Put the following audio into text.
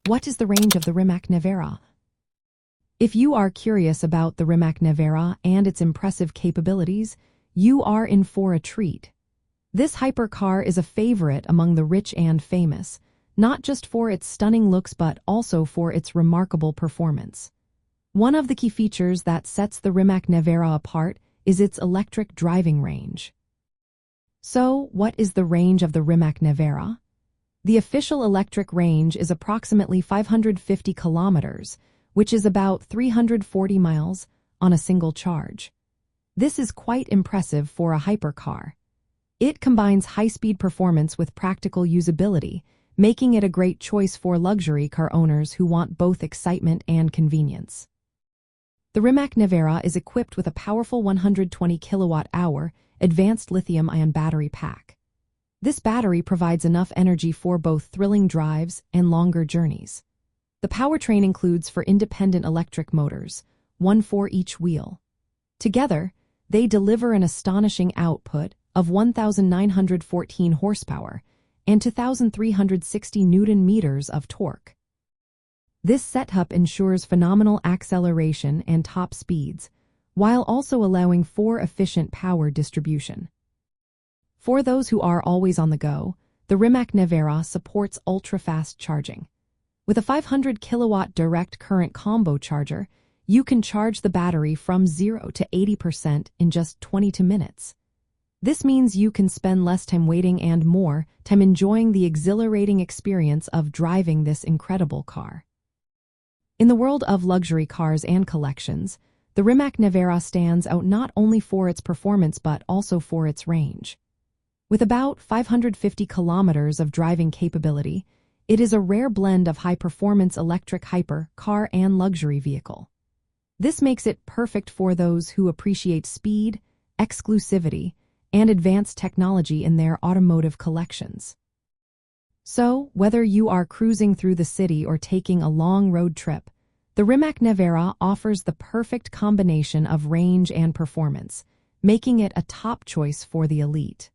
What is the range of the Rimac Nevera? If you are curious about the Rimac Nevera and its impressive capabilities, you are in for a treat. This hypercar is a favorite among the rich and famous, not just for its stunning looks but also for its remarkable performance. One of the key features that sets the Rimac Nevera apart is its electric driving range. So, what is the range of the Rimac Nevera? The official electric range is approximately 550 kilometers, which is about 340 miles on a single charge. This is quite impressive for a hypercar. It combines high-speed performance with practical usability, making it a great choice for luxury car owners who want both excitement and convenience. The Rimac Nevera is equipped with a powerful 120 kilowatt-hour advanced lithium-ion battery pack. This battery provides enough energy for both thrilling drives and longer journeys. The powertrain includes four independent electric motors, one for each wheel. Together, they deliver an astonishing output of 1,914 horsepower and 2,360 Newton-meters of torque. This setup ensures phenomenal acceleration and top speeds, while also allowing for efficient power distribution. For those who are always on the go, the Rimac Nevera supports ultra-fast charging. With a 500 kilowatt direct current combo charger, you can charge the battery from 0 to 80% in just 22 minutes. This means you can spend less time waiting and more time enjoying the exhilarating experience of driving this incredible car. In the world of luxury cars and collections, the Rimac Nevera stands out not only for its performance but also for its range. With about 550 kilometers of driving capability, it is a rare blend of high-performance electric hypercar and luxury vehicle. This makes it perfect for those who appreciate speed, exclusivity, and advanced technology in their automotive collections. So, whether you are cruising through the city or taking a long road trip, the Rimac Nevera offers the perfect combination of range and performance, making it a top choice for the elite.